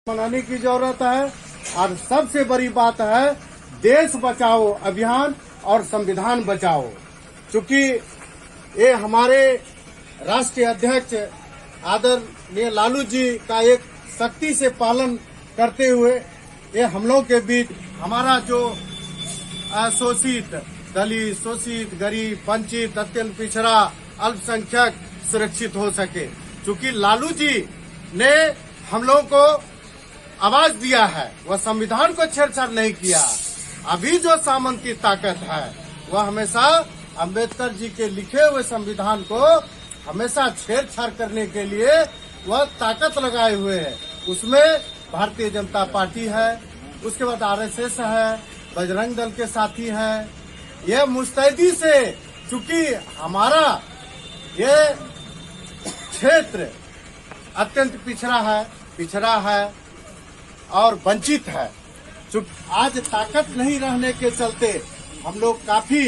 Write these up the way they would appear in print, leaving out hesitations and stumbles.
मनाने की जरूरत है। और सबसे बड़ी बात है देश बचाओ अभियान और संविधान बचाओ। चूंकि ये हमारे राष्ट्रीय अध्यक्ष आदरणीय लालू जी का एक सख्ती से पालन करते हुए ये हम लोग के बीच हमारा जो शोषित दलित, शोषित, गरीब, वंचित, अत्यंत पिछड़ा, अल्पसंख्यक सुरक्षित हो सके। चूंकि लालू जी ने हम लोग को आवाज दिया है, वह संविधान को छेड़छाड़ नहीं किया। अभी जो सामंत की ताकत है वह हमेशा अंबेडकर जी के लिखे हुए संविधान को हमेशा छेड़छाड़ करने के लिए वह ताकत लगाए हुए है। उसमें भारतीय जनता पार्टी है, उसके बाद आरएसएस है, बजरंग दल के साथी हैं। यह मुस्तैदी से, चूंकि हमारा ये क्षेत्र अत्यंत पिछड़ा है और वंचित है। आज ताकत नहीं रहने के चलते हम लोग काफी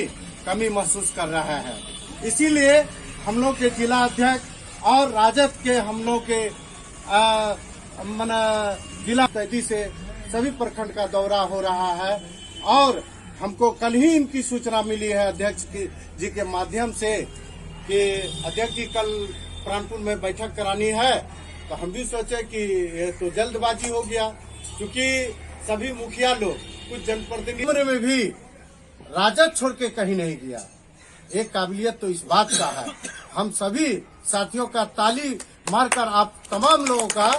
कमी महसूस कर रहे हैं। इसीलिए हम लोग के जिला अध्यक्ष और राजद के हम लोग के जिला कैदी से सभी प्रखंड का दौरा हो रहा है। और हमको कल ही इनकी सूचना मिली है अध्यक्ष जी के माध्यम से कि अध्यक्ष जी कल प्राणपुर में बैठक करानी है। तो हम भी सोचे कि ये तो जल्दबाजी हो गया, क्योंकि सभी मुखिया लोग, कुछ जनप्रतिनिधियों में भी राजद छोड़ के कहीं नहीं गया। एक काबिलियत तो इस बात का है। हम सभी साथियों का ताली मारकर आप तमाम लोगों का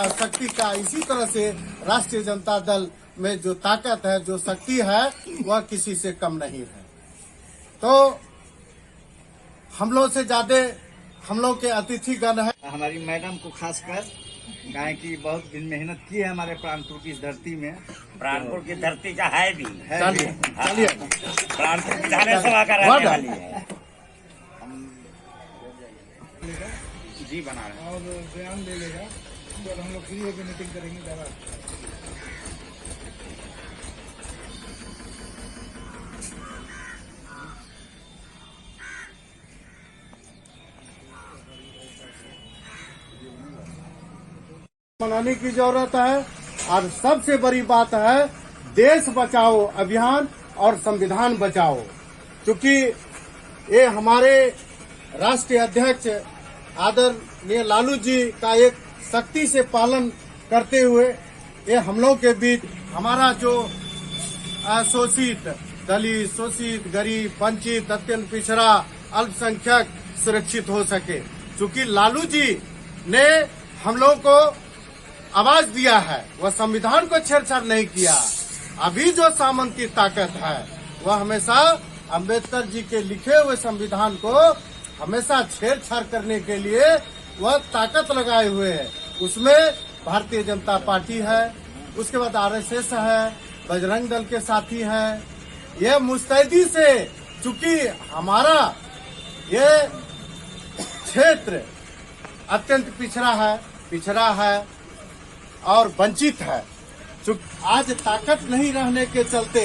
शक्ति का, इसी तरह से राष्ट्रीय जनता दल में जो ताकत है, जो शक्ति है, वह किसी से कम नहीं है। तो हम लोग से ज्यादा हम लोग के अतिथिगण है। हमारी मैडम को खासकर गाय की बहुत दिन मेहनत की है हमारे प्राणपुर की धरती में। प्राणपुर की धरती का है भी। चलिए प्राणपुर विधानसभा का रहने वाली है। जी बना रहे हैं और बयान ले लेगा और हम लोग फ्री होकर मीटिंग करेंगे ज़्यादा। मनाने की जरूरत है। और सबसे बड़ी बात है देश बचाओ अभियान और संविधान बचाओ। क्योंकि ये हमारे राष्ट्रीय अध्यक्ष आदरणीय लालू जी का एक सख्ती से पालन करते हुए ये हम लोग के बीच हमारा जो शोषित दलित, शोषित, गरीब, वंचित, अत्यंत पिछड़ा, अल्पसंख्यक सुरक्षित हो सके। चूंकि लालू जी ने हम लोग को आवाज दिया है, वह संविधान को छेड़छाड़ नहीं किया। अभी जो सामंत की ताकत है वह हमेशा अंबेडकर जी के लिखे हुए संविधान को हमेशा छेड़छाड़ करने के लिए वह ताकत लगाए हुए है। उसमें भारतीय जनता पार्टी है, उसके बाद आरएसएस है, बजरंग दल के साथी हैं। यह मुस्तैदी से, चूंकि हमारा ये क्षेत्र अत्यंत पिछड़ा है और वंचित है। आज ताकत नहीं रहने के चलते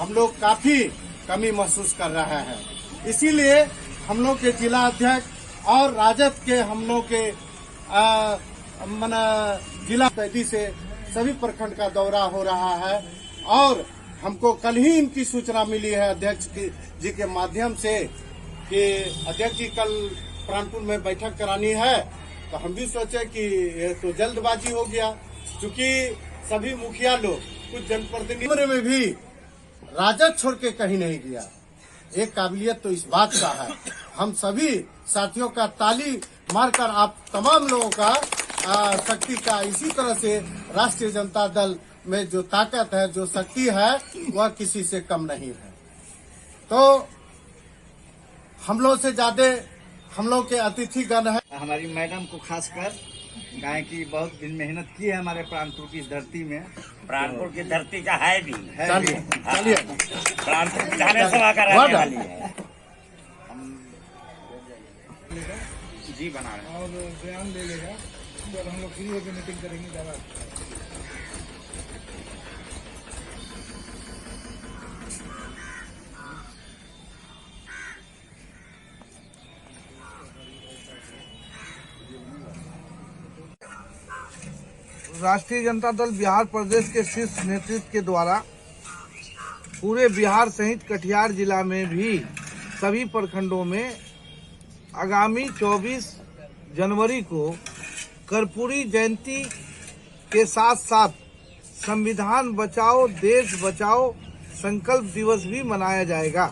हम लोग काफी कमी महसूस कर रहे हैं। इसीलिए हम लोग के जिला अध्यक्ष और राजद के हम लोग के जिला कैदी से सभी प्रखंड का दौरा हो रहा है। और हमको कल ही इनकी सूचना मिली है अध्यक्ष जी के माध्यम से कि अध्यक्ष जी कल प्राणपुर में बैठक करानी है। तो हम भी सोचे कि ये तो जल्दबाजी हो गया, क्योंकि सभी मुखिया लोग, कुछ जनप्रतिनिधियों में भी राजद छोड़ के कहीं नहीं गया। एक काबिलियत तो इस बात का है। हम सभी साथियों का ताली मारकर आप तमाम लोगों का शक्ति का, इसी तरह से राष्ट्रीय जनता दल में जो ताकत है, जो शक्ति है, वह किसी से कम नहीं है। तो हम लोग से ज्यादा हम लोग के अतिथिगण है। हमारी मैडम को खासकर गाय की बहुत दिन मेहनत की है हमारे प्राणपुर की धरती में। प्राणपुर की धरती का है भी। चलिए प्राणपुर विधानसभा का रहने वाली है। जी बना रहे हैं और बयान ले लेगा और हम लोग फ्री होकर मीटिंग करेंगे ज़्यादा। राष्ट्रीय जनता दल बिहार प्रदेश के शीर्ष नेतृत्व के द्वारा पूरे बिहार सहित कटिहार जिला में भी सभी प्रखंडों में आगामी 24 जनवरी को कर्पूरी जयंती के साथ साथ संविधान बचाओ देश बचाओ संकल्प दिवस भी मनाया जाएगा।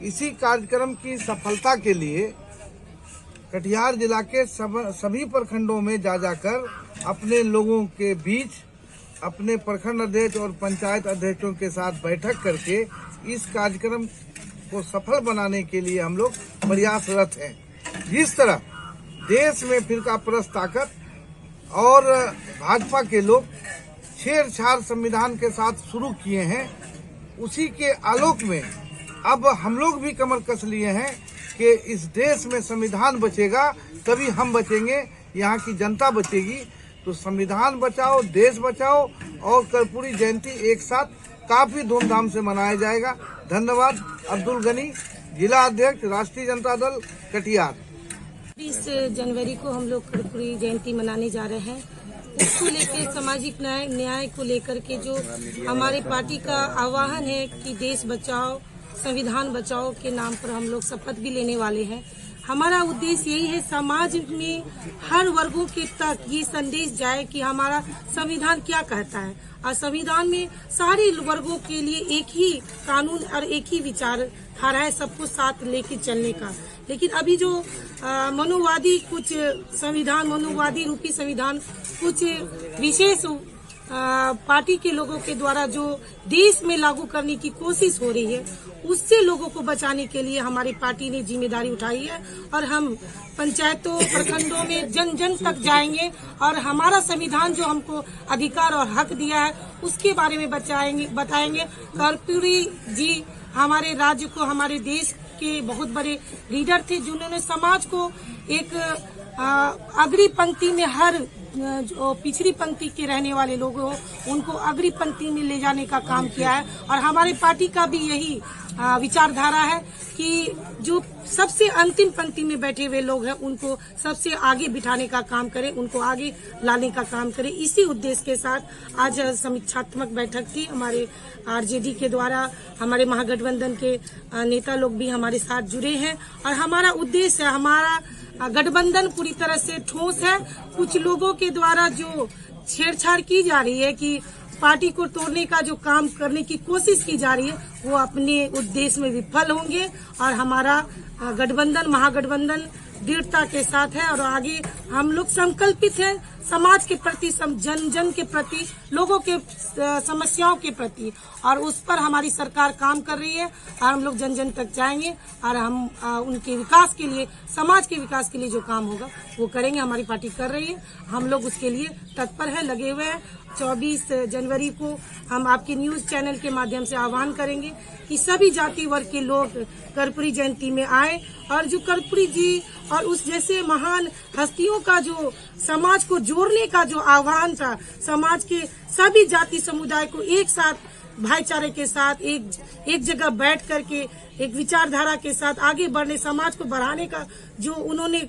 इसी कार्यक्रम की सफलता के लिए कटिहार जिला के सभी प्रखंडों में जाकर अपने लोगों के बीच अपने प्रखंड अध्यक्ष और पंचायत अध्यक्षों के साथ बैठक करके इस कार्यक्रम को सफल बनाने के लिए हम लोग प्रयासरत हैं। जिस तरह देश में फिरकापरस्त ताकत और भाजपा के लोग छेड़छाड़ संविधान के साथ शुरू किए हैं, उसी के आलोक में अब हम लोग भी कमर कस लिए हैं कि इस देश में संविधान बचेगा तभी हम बचेंगे, यहाँ की जनता बचेगी। तो संविधान बचाओ देश बचाओ और कर्पूरी जयंती एक साथ काफी धूमधाम से मनाया जाएगा। धन्यवाद। अब्दुल गनी, जिला अध्यक्ष राष्ट्रीय जनता दल कटिहार। 20 जनवरी को हम लोग कर्पूरी जयंती मनाने जा रहे हैं। उसको लेकर सामाजिक न्याय को लेकर के जो हमारे पार्टी का आह्वान है कि देश बचाओ संविधान बचाओ के नाम पर हम लोग शपथ भी लेने वाले हैं। हमारा उद्देश्य यही है समाज में हर वर्गों के तक ये संदेश जाए कि हमारा संविधान क्या कहता है और संविधान में सारे वर्गों के लिए एक ही कानून और एक ही विचारधारा है, सबको साथ लेके चलने का। लेकिन अभी जो मनोवादी कुछ संविधान मनोवादी रूपी संविधान कुछ विशेष पार्टी के लोगों के द्वारा जो देश में लागू करने की कोशिश हो रही है, उससे लोगों को बचाने के लिए हमारी पार्टी ने जिम्मेदारी उठाई है और हम पंचायतों प्रखंडों में जन जन तक जाएंगे और हमारा संविधान जो हमको अधिकार और हक दिया है उसके बारे में बताएंगे। कर्पूरी जी हमारे राज्य को हमारे देश के बहुत बड़े लीडर थे जिन्होंने समाज को एक अग्री पंक्ति में हर जो पिछड़ी पंक्ति के रहने वाले लोग हो उनको अग्री पंक्ति में ले जाने का काम किया है। और हमारे पार्टी का भी यही विचारधारा है कि जो सबसे अंतिम पंक्ति में बैठे हुए लोग हैं उनको सबसे आगे बिठाने का काम करें, उनको आगे लाने का काम करें। इसी उद्देश्य के साथ आज समीक्षात्मक बैठक थी हमारे आरजेडी के द्वारा। हमारे महागठबंधन के नेता लोग भी हमारे साथ जुड़े हैं और हमारा उद्देश्य है, हमारा गठबंधन पूरी तरह से ठोस है। कुछ लोगों के द्वारा जो छेड़छाड़ की जा रही है कि पार्टी को तोड़ने का जो काम करने की कोशिश की जा रही है वो अपने उद्देश्य में विफल होंगे और हमारा गठबंधन महागठबंधन दृढ़ता के साथ है और आगे हम लोग संकल्पित हैं समाज के प्रति, जन जन के प्रति, लोगों के समस्याओं के प्रति, और उस पर हमारी सरकार काम कर रही है और हम लोग जन जन तक जाएंगे और हम उनके विकास के लिए, समाज के विकास के लिए जो काम होगा वो करेंगे। हमारी पार्टी कर रही है, हम लोग उसके लिए तत्पर है, लगे हुए हैं। 24 जनवरी को हम आपके न्यूज चैनल के माध्यम से आह्वान करेंगे कि सभी जाति वर्ग के लोग कर्पूरी जयंती में आए और जो कर्पूरी जी और उस जैसे महान हस्तियों का जो समाज को जोड़ने का जो आह्वान था, समाज के सभी जाति समुदाय को एक साथ भाईचारे के साथ एक जगह बैठ करके एक विचारधारा के साथ आगे बढ़ने, समाज को बढ़ाने का जो उन्होंने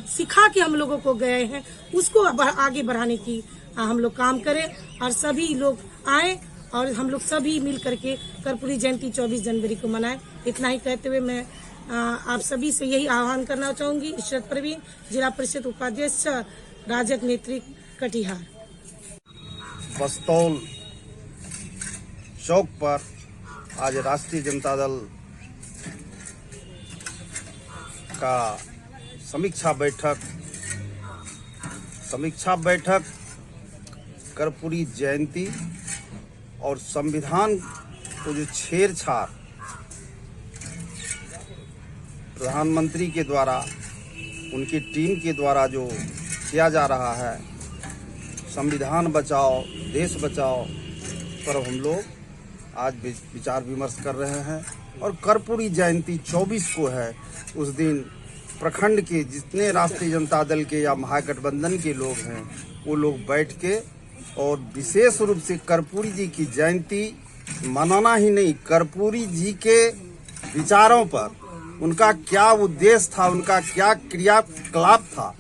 सिखा के हम लोगों को गए हैं उसको आगे बढ़ाने की हम लोग काम करें और सभी लोग आए और हम लोग सभी मिल करके कर्पूरी जयंती 24 जनवरी को मनाएं। इतना ही कहते हुए मैं आप सभी से यही आह्वान करना चाहूंगी। इशरत परवीन, जिला परिषद उपाध्यक्ष, राजद नेतृत्व, कटिहार। बस्तौल चौक पर आज राष्ट्रीय जनता दल का समीक्षा बैठक कर्पूरी जयंती और संविधान को जो छेड़छाड़ प्रधानमंत्री के द्वारा, उनकी टीम के द्वारा जो किया जा रहा है, संविधान बचाओ देश बचाओ पर हम लोग आज विचार विमर्श कर रहे हैं। और कर्पूरी जयंती 24 को है, उस दिन प्रखंड के जितने राष्ट्रीय जनता दल के या महागठबंधन के लोग हैं वो लोग बैठ के और विशेष रूप से कर्पूरी जी की जयंती मनाना ही नहीं, कर्पूरी जी के विचारों पर, उनका क्या उद्देश्य था, उनका क्या क्रियाकलाप था,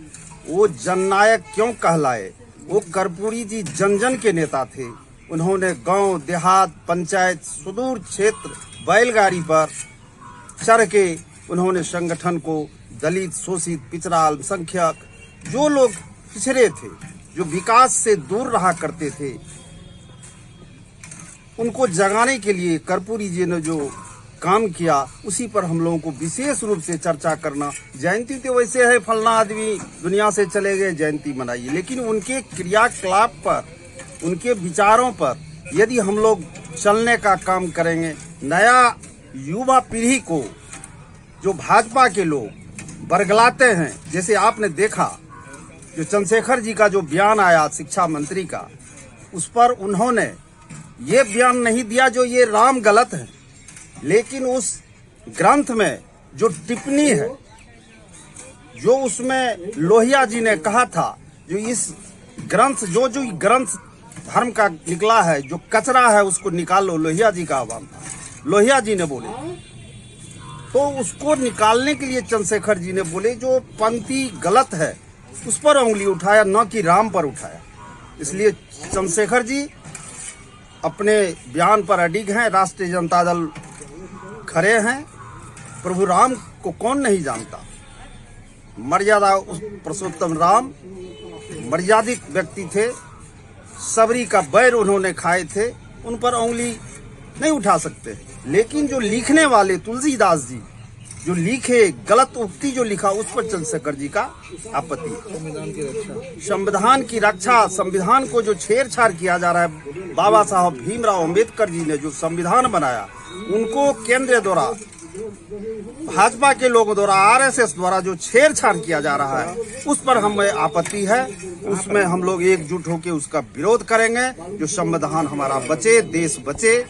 वो जननायक क्यों कहलाए, वो कर्पूरी जी जन जन के नेता थे। उन्होंने गांव, देहात, पंचायत, सुदूर क्षेत्र बैलगाड़ी पर चढ़ के उन्होंने संगठन को दलित, शोषित, पिछड़ा, अल्पसंख्यक, जो लोग पिछड़े थे, जो विकास से दूर रहा करते थे, उनको जगाने के लिए कर्पूरी जी ने जो काम किया, उसी पर हम लोगों को विशेष रूप से चर्चा करना। जयंती तो वैसे है, फलना आदमी दुनिया से चले गए, जयंती मनाइए, लेकिन उनके क्रियाकलाप पर, उनके विचारों पर यदि हम लोग चलने का काम करेंगे, नया युवा पीढ़ी को जो भाजपा के लोग बरगलाते हैं, जैसे आपने देखा जो चंद्रशेखर जी का जो बयान आया शिक्षा मंत्री का, उस पर उन्होंने ये बयान नहीं दिया जो ये राम गलत है, लेकिन उस ग्रंथ में जो टिप्पणी है, जो उसमें लोहिया जी ने कहा था, जो इस ग्रंथ जो ग्रंथ धर्म का निकला है, जो कचरा है उसको निकालो, लोहिया जी का आह्वान था, लोहिया जी ने बोले, तो उसको निकालने के लिए चंद्रशेखर जी ने बोले जो पंक्ति गलत है उस पर उंगली उठाया, न कि राम पर उठाया। इसलिए चंद्रशेखर जी अपने बयान पर अडिग हैं, राष्ट्रीय जनता दल खड़े हैं। प्रभु राम को कौन नहीं जानता, मर्यादा उस पुरुषोत्तम राम मर्यादित व्यक्ति थे, सबरी का बैर उन्होंने खाए थे, उन पर उंगली नहीं उठा सकते। लेकिन जो लिखने वाले तुलसीदास जी जो लिखे, गलत उक्ति जो लिखा, उस पर चंद्रशेखर जी का आपत्ति। संविधान की रक्षा, संविधान को जो छेड़छाड़ किया जा रहा है, बाबा साहब भीमराव अंबेडकर जी ने जो संविधान बनाया, उनको केंद्र द्वारा, भाजपा के लोगों द्वारा, आरएसएस द्वारा जो छेड़छाड़ किया जा रहा है, उस पर हमें आपत्ति है। उसमें हम लोग एकजुट होकर उसका विरोध करेंगे, जो संविधान हमारा बचे, देश बचे।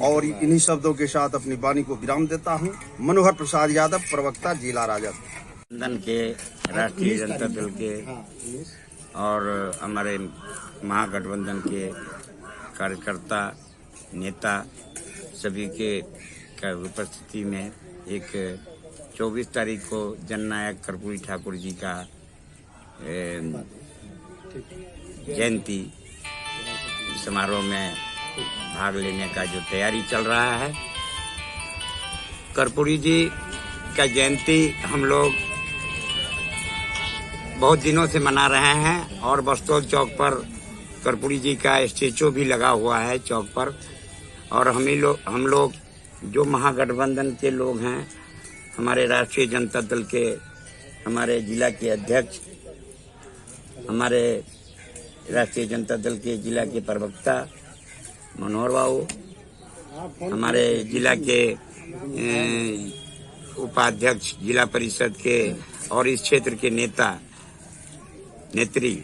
और इन्हीं शब्दों के साथ अपनी वाणी को विराम देता हूँ। मनोहर प्रसाद यादव, प्रवक्ता, जिला राजद। गठबंधन के, राष्ट्रीय जनता दल के और हमारे महागठबंधन के कार्यकर्ता, नेता सभी के उपस्थिति में एक 24 तारीख को जननायक कर्पूरी ठाकुर जी का जयंती समारोह में भाग लेने का जो तैयारी चल रहा है। कर्पूरी जी का जयंती हम लोग बहुत दिनों से मना रहे हैं और बस्तौल चौक पर कर्पूरी जी का स्टेचू भी लगा हुआ है चौक पर। और हम लोग जो महागठबंधन के लोग हैं, हमारे राष्ट्रीय जनता दल के हमारे जिला के अध्यक्ष, हमारे राष्ट्रीय जनता दल के जिला के प्रवक्ता मनोहर बाबू, हमारे जिला के उपाध्यक्ष जिला परिषद के और इस क्षेत्र के नेत्री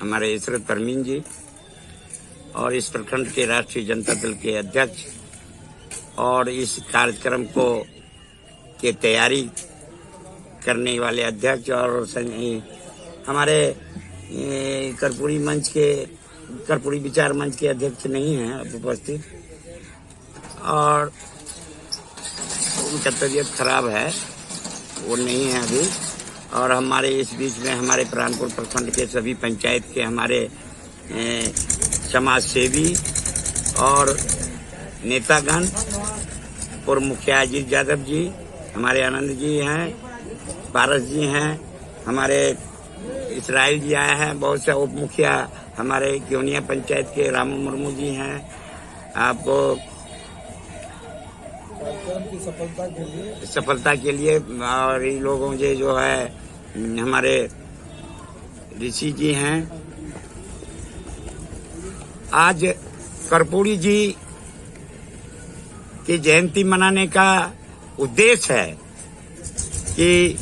हमारे इशरत परमीन जी, और इस प्रखंड के राष्ट्रीय जनता दल के अध्यक्ष, और इस कार्यक्रम को के तैयारी करने वाले अध्यक्ष, और हमारे कर्पूरी विचार मंच के अध्यक्ष नहीं हैं अब उपस्थित, और उनका तबीयत खराब है, वो नहीं है अभी। और हमारे इस बीच में हमारे प्राणपुर प्रखंड के सभी पंचायत के हमारे समाज सेवी और नेतागण, पूर्व मुखिया अजीत यादव जी, हमारे आनंद जी हैं, पारस जी हैं, हमारे इसराइल जी आए हैं, बहुत से उप मुखिया हमारे क्योनिया पंचायत के रामू मुर्मू जी हैं। आपको सफलता के लिए और इन लोगों के जो है हमारे ऋषि जी हैं। आज कर्पूरी जी की जयंती मनाने का उद्देश्य है कि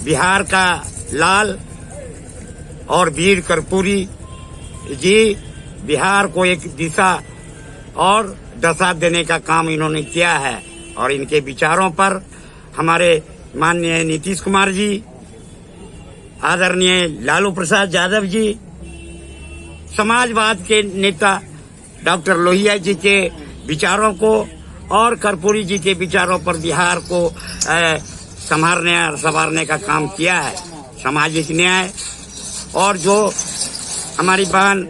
बिहार का लाल और वीर कर्पूरी जी बिहार को एक दिशा और दशा देने का काम इन्होंने किया है। और इनके विचारों पर हमारे माननीय नीतीश कुमार जी, आदरणीय लालू प्रसाद यादव जी, समाजवाद के नेता डॉक्टर लोहिया जी के विचारों को और कर्पूरी जी के विचारों पर बिहार को संभालने और संवारने का काम किया है। सामाजिक न्याय और जो हमारी बहन